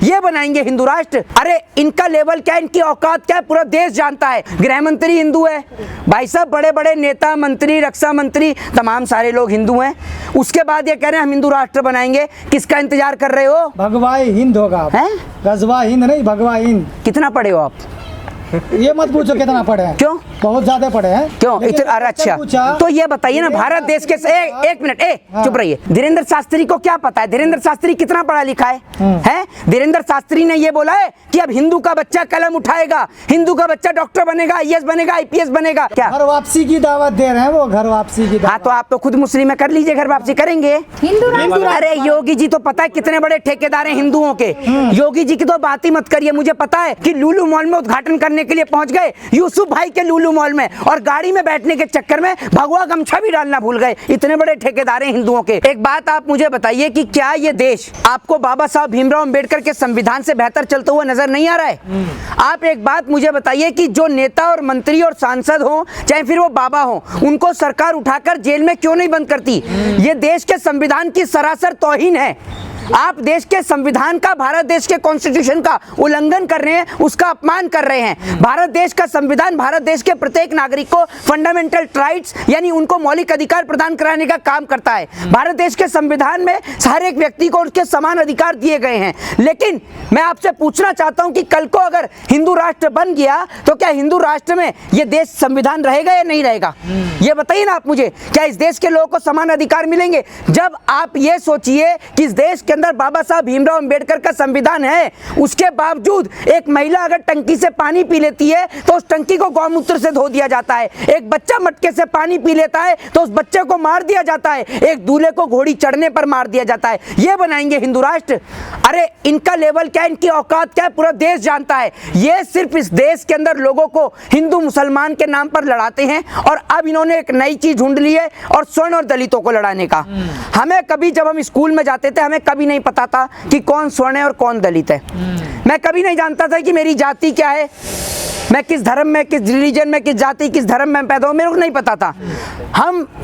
ये बनाएंगे हिंदू राष्ट्र। अरे इनका लेवल क्या, इनकी औकात क्या, पूरा देश जानता है। गृह मंत्री हिंदू है भाई साहब, बड़े बड़े नेता मंत्री, रक्षा मंत्री, तमाम सारे लोग हिंदू हैं। उसके बाद ये कह रहे हैं हम हिंदू राष्ट्र बनाएंगे। किसका इंतजार कर रहे हो? भगवाई हिंद होगा, गजवा हिंद नहीं, भगवा हिंद। कितना पढ़े हो आप? ये मत पूछो कितना पढ़े हैं। क्यों? बहुत ज्यादा पढ़े हैं। क्यों इतना? अच्छा तो ये बताइए ना, भारत देश के एक मिनट चुप रहिए। धीरेन्द्र शास्त्री को क्या पता है? धीरेन्द्र शास्त्री कितना पढ़ा लिखा है? धीरेन्द्र शास्त्री ने ये बोला है कि अब हिंदू का बच्चा कलम उठाएगा, हिंदू का बच्चा डॉक्टर बनेगा, आईएएस बनेगा, आईपीएस बनेगा। क्या घर वापसी की दावत दे रहे हैं वो? घर वापसी की दावत। हाँ तो आप तो खुद मुस्लिम है, कर लीजिए, घर वापसी करेंगे। अरे योगी जी तो पता है कितने बड़े ठेकेदार हैं हिंदुओं के। योगी जी की तो बात ही मत करिए। मुझे पता है कि लुलु मॉल में उद्घाटन करने के लिए पहुंच गए, यूसुफ भाई के लुलु मॉल में, और गाड़ी में बैठने के चक्कर में भगवा गमछा भी डालना भूल गए। इतने बड़े ठेकेदार हैं हिंदुओं के। एक बात आप मुझे बताइए कि क्या ये देश आपको बाबा साहब भीमराव अंबेडकर के संविधान से बेहतर चलता हुआ नजर नहीं आ रहा है? आप एक बात मुझे बताइए कि जो नेता और मंत्री और सांसद हो, चाहे फिर वो बाबा हो, उनको सरकार उठाकर जेल में क्यों नहीं बंद करती? ये देश के संविधान की सरासर तौहीन है। आप देश के संविधान का, भारत देश के कॉन्स्टिट्यूशन का उल्लंघन कर रहे हैं, उसका अपमान कर रहे हैं। भारत देश का संविधान भारत देश के प्रत्येक नागरिक को फंडामेंटल राइट्स यानी उनको मौलिक अधिकार प्रदान कराने का काम करता है। भारत देश के संविधान में हर एक व्यक्ति को उसके समान अधिकार दिए गए हैं। लेकिन मैं आपसे पूछना चाहता हूं कि कल को अगर हिंदू राष्ट्र बन गया तो क्या हिंदू राष्ट्र में यह देश संविधान रहेगा या नहीं रहेगा? ये बताइए ना आप मुझे। क्या इस देश के लोगों को समान अधिकार मिलेंगे? जब आप ये सोचिए कि इस देश के अंदर बाबा साहब भीमराव अंबेडकर का संविधान है, उसके बावजूद एक महिला अगर टंकी से पानी पी लेती है तो उस टंकी को गौमूत्र से धो दिया जाता है। एक बच्चा मटके से पानी पी लेता है तो उस बच्चे को मार दिया जाता है। एक दूल्हे को घोड़ी चढ़ने पर मार दिया जाता है। ये बनाएंगे हिंदू राष्ट्र? अरे इनका लेवल क्या, इनकी औकात क्या, पूरा देश जानता है। ये सिर्फ इस देश के अंदर लोगों को हिंदू मुसलमान के नाम पर लड़ाते हैं, और अब इन्होंने एक नई चीज ढूंढ ली है, और स्वर्ण और दलितों को लड़ाने का। हमें कभी, जब हम स्कूल में जाते थे, हमें कभी नहीं पता था कि कौन स्वर्ण है और कौन दलित है। मैं कभी नहीं जानता था कि मेरी जाति क्या है, मैं किस धर्म में, किस रिलीजन में, किस जाति, किस धर्म में पैदा हूं, मेरे को नहीं पता था।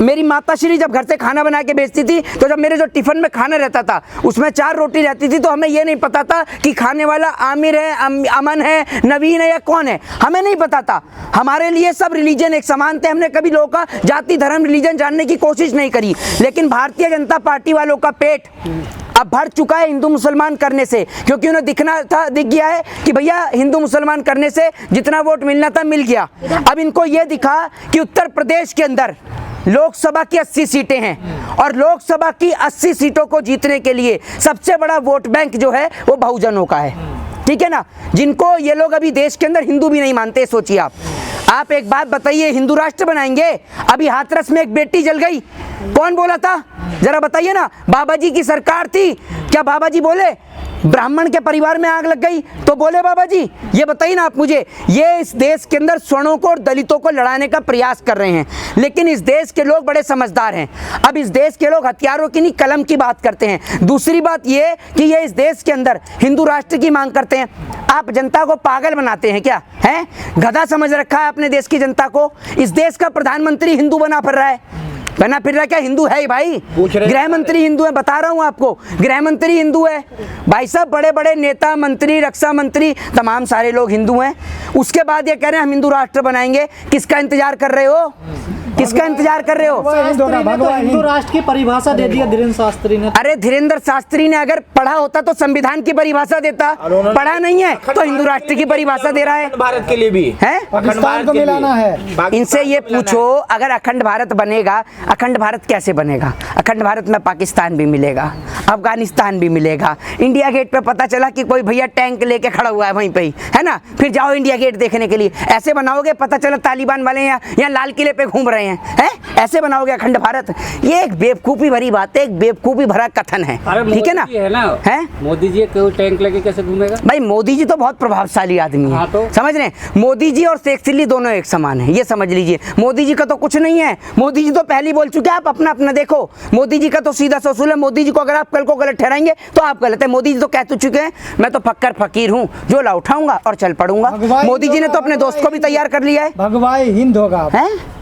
मेरी माता श्री जब घर से खाना बना के बेचती थी, तो जब मेरे जो टिफिन में खाना रहता था उसमें 4 रोटी रहती थी, तो हमें ये नहीं पता था कि खाने वाला आमिर है, अमन है, नवीन है या कौन है। हमें नहीं पता था। हमारे लिए सब रिलीजन एक समान थे। हमने कभी लोगों का जाति, धर्म, रिलीजन जानने की कोशिश नहीं करी। लेकिन भारतीय जनता पार्टी वालों का पेट अब भर चुका है हिंदू मुसलमान करने से, क्योंकि उन्हें दिख गया है कि भैया हिंदू मुसलमान करने से जितना वोट मिलना था मिल गया। अब इनको ये दिखा कि उत्तर प्रदेश के अंदर लोकसभा की 80 सीटें हैं, और लोकसभा की 80 सीटों को जीतने के लिए सबसे बड़ा वोट बैंक जो है वो बहुजनों का है। ठीक है ना, जिनको ये लोग अभी देश के अंदर हिंदू भी नहीं मानते। सोचिए आप एक बात बताइए, हिंदू राष्ट्र बनाएंगे? अभी हाथरस में एक बेटी जल गई, कौन बोला था? जरा बताइए ना। बाबा जी की सरकार थी, क्या बाबा जी बोले? ब्राह्मण के परिवार में आग लग गई तो बोले बाबा जी? ये बताइए ना आप मुझे। ये इस देश के अंदर स्वर्णों को और दलितों को लड़ाने का प्रयास कर रहे हैं, लेकिन इस देश के लोग बड़े समझदार हैं। अब इस देश के लोग हथियारों की नहीं, कलम की बात करते हैं। दूसरी बात ये कि ये इस देश के अंदर हिंदू राष्ट्र की मांग करते हैं। आप जनता को पागल बनाते हैं क्या? है गधा समझ रखा है अपने देश की जनता को। इस देश का प्रधानमंत्री हिंदू बना फिर रहा है। क्या हिंदू है भाई? गृह मंत्री हिंदू है, बता रहा हूं आपको, गृह मंत्री हिंदू है भाई साहब। बड़े बड़े नेता मंत्री, रक्षा मंत्री, तमाम सारे लोग हिंदू हैं। उसके बाद ये कह रहे हैं हम हिंदू राष्ट्र बनाएंगे। किसका इंतजार कर रहे हो? किसका इंतजार कर रहे हो? हिंदू राष्ट्र की परिभाषा दे दिया धीरेन्द्र शास्त्री ने। अरे धीरेन्द्र शास्त्री ने अगर पढ़ा होता तो संविधान की परिभाषा देता। पढ़ा नहीं है तो हिंदू राष्ट्र की परिभाषा दे रहा है। भारत के लिए भी है, पाकिस्तान को मिलाना है। इनसे ये पूछो, अगर अखंड भारत बनेगा, अखंड भारत कैसे बनेगा? अखंड भारत में पाकिस्तान भी मिलेगा, अफगानिस्तान भी मिलेगा। इंडिया गेट पे पता चला कि कोई भैया टैंक लेके खड़ा हुआ है वहीं पे ही, है ना, फिर जाओ इंडिया गेट देखने के लिए। ऐसे बनाओगे, पता चला तालिबान वाले यहाँ लाल किले पे घूम रहे हैं, ऐसे बनाओगे अखंड भारत? ये एक बेवकूफी भरी बात है, एक बेवकूफी भरा कथन है। ठीक है ना? है मोदी जी टैंक लेके कैसे घूमेगा भाई? मोदी जी तो बहुत प्रभावशाली आदमी है। तो समझ रहे हैं, मोदी जी और शेख चिल्ली दोनों एक समान है, ये समझ लीजिए। मोदी जी का तो कुछ नहीं है। मोदी जी तो पहले ही बोल चुके हैं, आप अपना अपना देखो। मोदी जी का तो सीधा सा उसूल है, मोदी जी को अगर आप कल को गलत ठहराएंगे तो आप गलत है। मोदी जी तो कह चुके हैं मैं तो फक्कर फकीर हूँ, जो ला उठाऊंगा और चल पड़ूंगा। मोदी जी ने तो अपने दोस्त को भी तैयार कर लिया है। भगवाई हिंद होगा,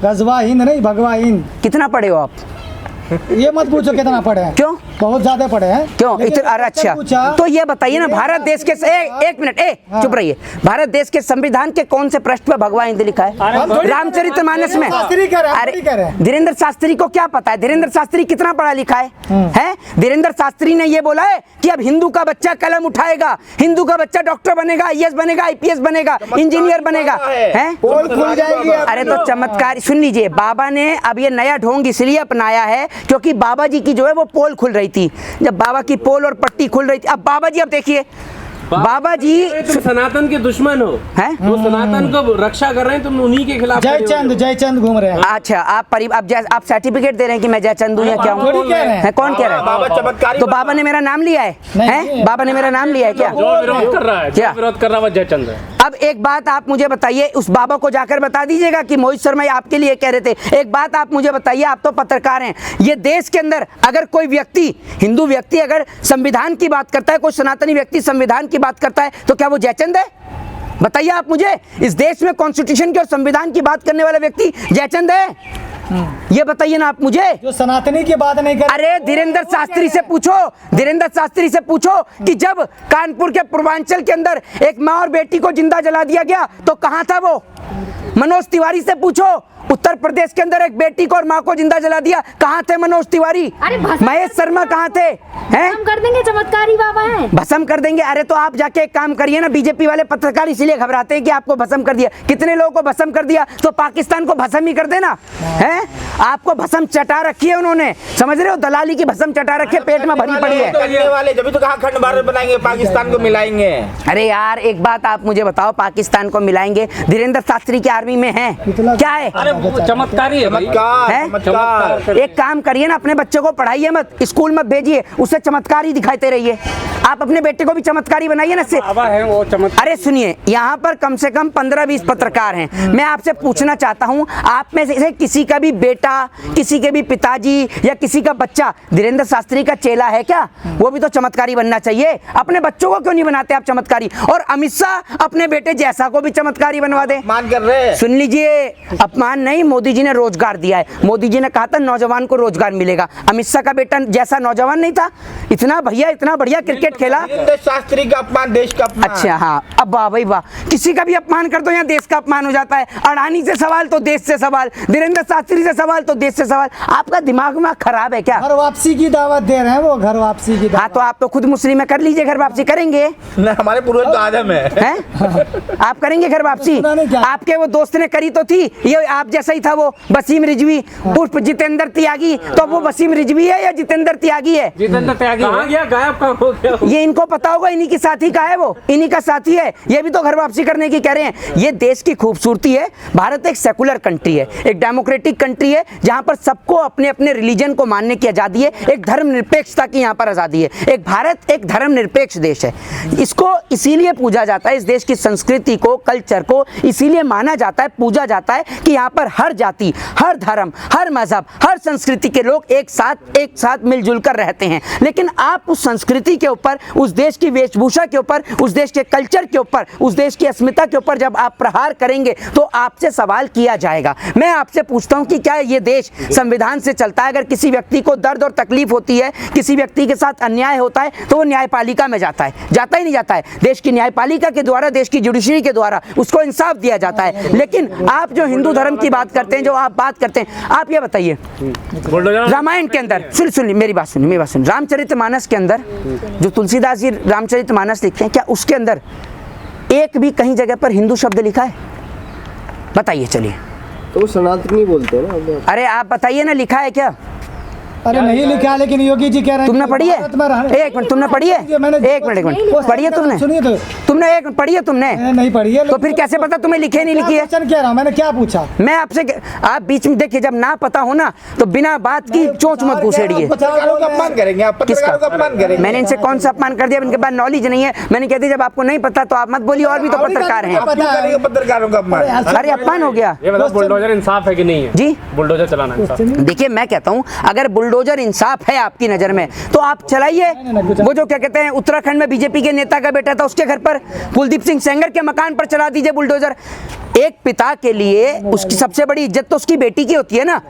गजवा हिंद नहीं, भगवा हिंद। कितना पढ़े हो आप? ये मत पूछो कितना पढ़े हैं। क्यों? बहुत ज्यादा पढ़े हैं। क्यों लेकिन इतना? अरे अच्छा, पूछा, तो ये बताइए ना, भारत देश के एक मिनट चुप रहिए, भारत देश के संविधान के कौन से पृष्ठ पे भगवा हिंद लिखा है? रामचरितमानस में। अरे धीरेन्द्र शास्त्री को क्या पता है? धीरेन्द्र शास्त्री कितना पढ़ा लिखा है? धीरेन्द्र शास्त्री ने ये बोला है कि अब हिंदू का बच्चा कलम उठाएगा, हिंदू का बच्चा डॉक्टर बनेगा, आईएएस बनेगा, आईपीएस बनेगा, इंजीनियर बनेगा, हैं? पोल खुल जाएगी। अरे तो चमत्कार सुन लीजिए, बाबा ने अब ये नया ढोंग इसलिए अपनाया है क्योंकि बाबा जी की जो है वो पोल खुल रही थी, जब बाबा की पोल और पट्टी खुल रही थी, अब बाबा जी, अब देखिए बाबा जी तुम सनातन के दुश्मन हो, हैं? वो सनातन को रक्षा कर रहे हैं, तुम उन्हीं के खिलाफ जयचंद घूम रहे हैं। अच्छा, आप सर्टिफिकेट दे रहे हैं कि मैं जयचंद हूँ या क्या हूँ? थोड़ी कह रहे हैं। कौन कह रहा है? बाबा चमत्कारी। तो बाबा ने मेरा नाम लिया है? हैं? बाबा ने मेरा नाम लिया है क्या? जो विरोध कर रहा है, क्या? जो विरोध कर रहा है वो जयचंद है। अब एक बात आप मुझे बताइए, उस बाबा को जाकर बता दीजिएगा कि मोहित शर्मा आपके लिए कह रहे थे। एक बात आप मुझे बताइए, आप तो पत्रकार हैं, ये देश के अंदर अगर कोई व्यक्ति, हिंदू व्यक्ति अगर संविधान की बात करता है, कोई सनातनी व्यक्ति संविधान की बात करता है, तो क्या वो जयचंद है? बताइए आप मुझे, इस देश में कॉन्स्टिट्यूशन के और संविधान की बात करने वाला व्यक्ति जयचंद है? ये बताइए ना आप मुझे। जो सनातनी की बात नहीं कर, अरे धीरेन्द्र शास्त्री से पूछो, धीरेन्द्र शास्त्री से पूछो कि जब कानपुर के पूर्वांचल के अंदर एक माँ और बेटी को जिंदा जला दिया गया तो कहाँ था वो? मनोज तिवारी से पूछो, उत्तर प्रदेश के अंदर एक बेटी को और माँ को जिंदा जला दिया, कहाँ थे मनोज तिवारी? महेश शर्मा कहाँ थे? हैं? भस्म कर देंगे, चमत्कारी बाबा हैं। भस्म कर देंगे? अरे तो आप जाके एक काम करिए ना, बीजेपी वाले पत्रकार इसीलिए घबराते हैं कि आपको भस्म कर दिया। कितने लोगों को भस्म कर दिया? तो पाकिस्तान को भस्म ही कर देना है। आपको भस्म चटा रखी है उन्होंने, समझ रहे हो? दलाली की भस्म चटा रखी है, पेट में भरी पड़ी है। करने वाले जब तो कहा खंड भारत बनाएंगे, पाकिस्तान को मिलाएंगे। अरे यार एक बात आप मुझे बताओ, पाकिस्तान को मिलाएंगे? धीरेन्द्र शास्त्री की आर्मी में है क्या है? अरे वो चमत्कारी है भाई। है? चमत्कार। एक काम करिए ना, अपने बच्चे को पढ़ाइए मत, स्कूल मत भेजिए, उसे चमत्कार ही दिखाते रहिए। आप अपने बेटे को भी चमत्कारी बनाइए ना। बाबा है वो चमत्कार। अरे सुनिए, यहाँ पर कम से कम 15-20 पत्रकार हैं। मैं आपसे पूछना चाहता हूँ, आप में से किसी का भी बेटा, किसी के भी पिताजी या किसी का बच्चा धीरेन्द्र शास्त्री का चेला है क्या? वो भी तो चमत्कारी बनना चाहिए। अपने बच्चों को क्यों नहीं बनाते आप चमत्कारी? और अमित शाह अपने बेटे जैसा को भी चमत्कारी बनवा दे। मान कर रहे। सुन लीजिए, अपमान नहीं, मोदी जी ने रोजगार दिया है। मोदी जी ने कहा था नौजवान को रोजगार मिलेगा। अमित शाह का बेटा जैसा नौजवान नहीं था, इतना भैया इतना बढ़िया क्रिकेट खेला। धीरेन्द्र शास्त्री का अपमान, देश का अपमान। अच्छा हाँ, अब वाह भाई वाह, किसी का भी अपमान कर दो यहाँ देश का अपमान हो जाता है। अडानी से सवाल तो देश से सवाल, धीरेन्द्र शास्त्री से सवाल तो देश से सवाल। आपका दिमाग में खराब है क्या? घर वापसी की दावत दे रहे हैं वो, घर वापसी की हाँ दावत। तो आप तो खुद मुस्लिम है, कर लीजिए घर वापसी। करेंगे? नहीं, हमारे पूर्वज तो आदम है। हैं? आप करेंगे घर वापसी? सुना क्या? आपके वो दोस्त ने करी तो थी, ये आप जैसा ही था वो वसीम रिजवी उर्फ जितेंद्र त्यागी। तो वो वसीम रिजवी है या जितेंद्र त्यागी है? जितेंद्र त्यागी कहाँ गया, गायब कहाँ हो गया? ये इनको पता होगा, इन्हीं की साथी का है वो, इन्हीं का साथी है। ये भी तो घर वापसी करने की कह रहे हैं। ये देश की खूबसूरती है। भारत एक सेकुलर कंट्री है, एक डेमोक्रेटिक कंट्री है, जहां पर सबको अपने अपने रिलीजन को मानने की आजादी है। एक धर्मनिरपेक्षता की यहाँ पर आजादी है। एक भारत एक धर्मनिरपेक्ष देश है। इसको इसीलिए पूजा जाता है, इस देश की संस्कृति को, कल्चर को इसीलिए माना जाता है, पूजा जाता है कि यहाँ पर हर जाति, हर धर्म, हर मजहब, हर संस्कृति के लोग एक साथ मिलजुल कर रहते हैं। लेकिन आप उस संस्कृति के ऊपर, उस देश की वेशभूषा के ऊपर, उस देश के कल्चर के ऊपर, उस देश की अस्मिता के ऊपर जब आप प्रहार करेंगे तो आपसे सवाल किया जाएगा। मैं आपसे पूछता हूं कि क्या ये देश संविधान से चलता है? अगर किसी व्यक्ति को दर्द और तकलीफ होती है, किसी व्यक्ति के साथ अन्याय होता है, तो वो न्यायपालिका में जाता है? जाता ही नहीं जाता है? देश की न्यायपालिका के द्वारा, देश की जुडिशरी के द्वारा उसको इंसाफ दिया जाता है। लेकिन आप जो हिंदू धर्म की बात करते हैं, जो आप बात करते हैं, आप ये बताइए, रामायण के अंदर सुन मेरी बात सुन, रामचरितमानस के अंदर जो तुलसीदास जी रामचरितमानस लिखते हैं, क्या उसके अंदर एक भी कहीं जगह पर हिंदू शब्द लिखा है? बताइए चलिए। तो वो सनातनी बोलते हैं ना। अरे आप बताइए ना, लिखा है क्या? अरे नहीं लिखा, लेकिन योगी जी कह रहे हैं। तुमने पढ़ी है? एक मिनट, तुमने पढ़ी है? एक मिनट पढ़ी है तुमने? सुनिए तो, तुमने एक पढ़ी है तुमने? नहीं पढ़ी है। तो फिर कैसे पता तुम्हें लिखे नहीं लिखी है? क्वेश्चन कह रहा हूं, मैंने क्या पूछा? मैं आपसे, आप बीच में देखिए, जब ना पता हो ना तो बिना बात की चोंच मत घुसेड़िए। पत्रकारों का अपमान करेंगे आप, पत्रकारों का अपमान करेंगे। मैंने इनसे कौन सा अपमान कर दिया? इनके पास नॉलेज नहीं है। मैंने कह दिया जब आपको नहीं पता तो आप मत बोलिए, और भी तो पत्रकार हैं। पत्रकारों का अपमान। अरे अपमान हो गया। ये बताओ, बुलडोजर इंसाफ है कि नहीं है? जी बुलडोजर चलाना इंसाफ? देखिए मैं कहता हूं, अगर बुलडोजर बुलडोजर इंसाफ है आपकी नजर में तो आप चलाइए। वो जो क्या कहते हैं उत्तराखंड में बीजेपी के नेता का बेटा था उसके घर पर, कुलदीप सिंह सेंगर के मकान पर चला दीजिए बुलडोजर। एक पिता के लिए उसकी सबसे बड़ी इज्जत तो उसकी बेटी की होती है ना,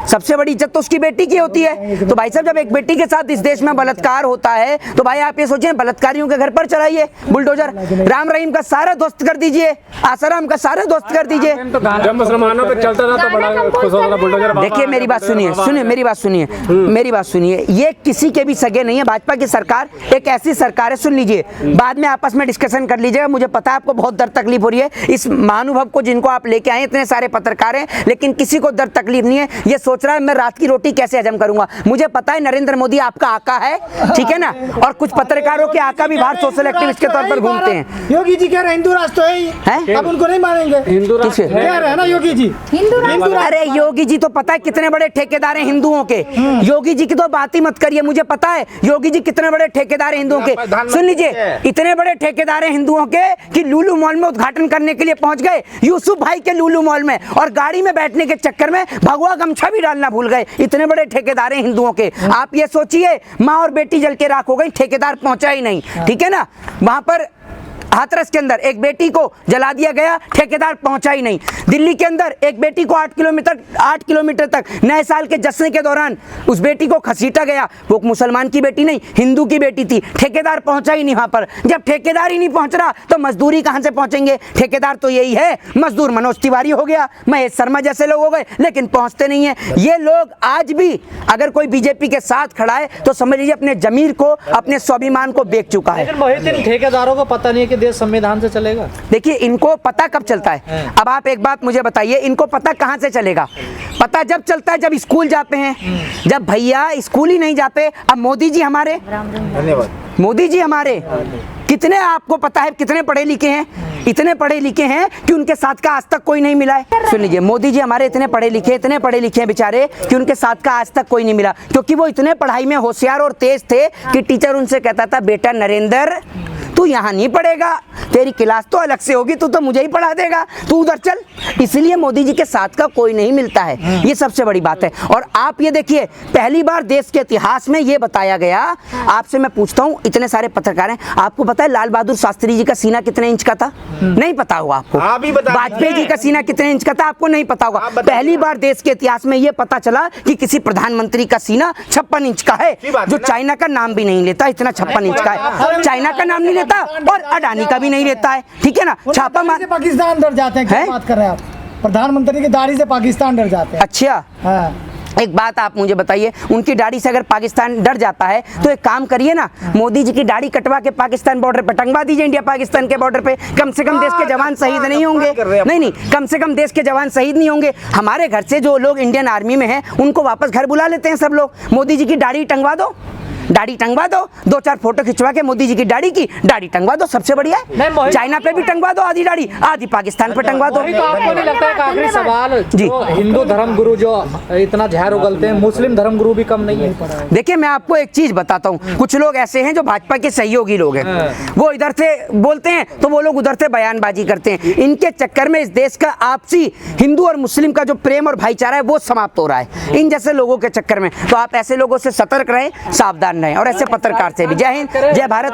सबसे बड़ी इज्जत तो उसकी बेटी की होती है। तो भाई साहब जब एक बेटी के साथ इस देश में बलात्कार होता है तो भाई आप ये सोचें बलात्कारियों के घर पर चलाइए बुलडोजर। राम रहीम का सारा दोस्त कर दीजिए, आसाराम का सारा दोस्त कर दीजिए। जब मुसलमानों पे चलता था तो बड़ा खुश होता था बुलडोजर। देखिए मेरी बात सुनिए, मेरी बात सुनिए, मेरी बात सुनिए। ये किसी के भी सगे नहीं है। भाजपा की सरकार एक ऐसी सरकार है, सुन लीजिए, बाद में आपस में डिस्कशन कर लीजिएगा। मुझे पता है आपको बहुत दर्द तकलीफ हो रही है इस महानुभव को जिनको आप लेके आए, इतने सारे पत्रकार हैं, लेकिन किसी को दर्द तकलीफ नहीं है। ये सोच रहा है मैं रात की रोटी कैसे हजम करूंगा। मुझे पता है नरेंद्र मोदी आपका आका है, ठीक है ना, और कुछ पत्रकारों के आका भी बाहर सोशल एक्टिविस्ट के तौर पर घूमते हैं। योगी जी कह रहे हिंदू राष्ट्र है ही, अब उनको नहीं मानेंगे। हिंदू राष्ट्र कह रहे हैं ना योगी जी, हिंदू राष्ट्र। अरे योगी जी तो पता है कितने बड़े ठेकेदार हैं हिंदुओं के। योगी जी की तो बात ही मत करिए, मुझे पता है योगी जी कितने बड़े ठेकेदार हैं हिंदुओं के। सुन लीजिए, इतने बड़े ठेकेदार हैं हिंदुओं के कि लुलु मॉल में उद्घाटन करने के लिए पहुंच गए यूसुफ भाई के लुलु मॉल में, और गाड़ी में बैठने के चक्कर में भगवा गमछा भी डालना भूल गए। इतने बड़े ठेकेदार हैं हिंदुओं के। आप ये सोचिए माँ और बेटी जल के राख हो गई, ठेकेदार पहुंचा ही नहीं, ठीक है ना। वहां पर हाथरस के अंदर एक बेटी को जला दिया गया, ठेकेदार पहुंचा ही नहीं। दिल्ली के अंदर एक बेटी को 8 किलोमीटर तक नए साल के जश्न के दौरान उस बेटी को घसीटा गया। वो मुसलमान की बेटी नहीं, हिंदू की बेटी थी, ठेकेदार पहुंचा ही नहीं वहां पर। जब ठेकेदार ही नहीं पहुंच रहा तो मजदूरी कहां से पहुंचेंगे। ठेकेदार तो यही है, मजदूर मनोज तिवारी हो गया, महेश शर्मा जैसे लोग हो गए, लेकिन पहुंचते नहीं है। ये लोग आज भी अगर कोई बीजेपी के साथ खड़ा है तो समझ लीजिए अपने जमीर को, अपने स्वाभिमान को बेच चुका है। लेकिन मोहित ठेकेदारों को पता नहीं है कि देश संविधान से चलेगा। देखिए इनको पता कब चलता है। अब आप एक बात मुझे बताइए, इनको पता कहां से चलेगा। पता जब चलता है जब स्कूल जाते हैं। जब भैया स्कूल ही नहीं जाते, अब मोदी जी हमारे, धन्यवाद, मोदी जी हमारे कितने आपको पता है कितने पढ़े लिखे हैं, इतने पढ़े लिखे हैं कि उनके साथ का आज तक कोई नहीं मिला है। सुन लीजिए, मोदी जी हमारे इतने पढ़े लिखे हैं बेचारे कि उनके साथ का आज तक कोई नहीं मिला, क्योंकि वो इतने पढ़ाई में होशियार और तेज थे कि टीचर उनसे कहता था बेटा नरेंद्र तू यहाँ नहीं पढ़ेगा, तेरी क्लास तो अलग से होगी, तू तो मुझे ही पढ़ा देगा, तू उधर चल। इसलिए मोदी जी के साथ का कोई नहीं मिलता है, ये सबसे बड़ी बात है। और आप ये देखिए, पहली बार देश के इतिहास में ये बताया गया। आपसे मैं पूछता हूँ, इतने सारे पत्रकार हैं, आपको पता है लाल बहादुर शास्त्री जी का सीना कितने इंच का था? नहीं पता होगा आपको। आप ही बता दीजिए। वाजपेयी जी का सीना कितने इंच का था? आपको नहीं पता होगा। पहली बार देश के इतिहास में ये पता चला कि किसी प्रधानमंत्री का सीना 56 इंच का है, जो चाइना का नाम भी नहीं लेता, इतना 56 इंच का है। चाइना का नाम नहीं लेता और अडानी का भी नहीं लेता है, ठीक है ना। छापा मार, पाकिस्तान डर जाते हैं, क्या बात कर रहे हैं आप? प्रधानमंत्री की दाढ़ी से पाकिस्तान डर जाते हैं। अच्छा हाँ। एक बात आप मुझे बताइए, उनकी दाढ़ी से अगर पाकिस्तान डर जाता है तो एक काम करिए ना, मोदी जी की दाढ़ी कटवा के पाकिस्तान बॉर्डर पे टंगवा दीजिए, इंडिया पाकिस्तान के बॉर्डर पे। कम से कम देश के जवान शहीद नहीं होंगे। नहीं, कम से कम देश के जवान शहीद नहीं होंगे। हमारे घर से जो लोग इंडियन आर्मी में हैं उनको वापस घर बुला लेते हैं सब लोग। मोदी जी की दाढ़ी टंगवा दो, दाढ़ी टंगवा दो, 2-4 फोटो खिंचवा के मोदी जी की दाढ़ी टंगवा दो, सबसे बढ़िया है। चाइना पे भी टंगवा दो आधी दाढ़ी, आधी पाकिस्तान पे टंगवा दो। तो आपको नहीं लगता है कि आखिरी सवाल, जी, जो हिंदू धर्म गुरु जो इतना जहर उगलते हैं, मुस्लिम धर्म गुरु भी कम नहीं है? देखिए मैं आपको एक चीज बताता हूँ, कुछ लोग ऐसे हैं जो भाजपा के सहयोगी लोग हैं, वो इधर से बोलते हैं तो वो लोग उधर से बयानबाजी करते हैं। इनके चक्कर में इस देश का आपसी हिंदू और मुस्लिम का जो प्रेम और भाईचारा है वो समाप्त हो रहा है इन जैसे लोगों के चक्कर में। तो आप ऐसे लोगों से सतर्क रहें, सावधान रहें, और ऐसे पत्रकार से भी। जय हिंद, जय भारत।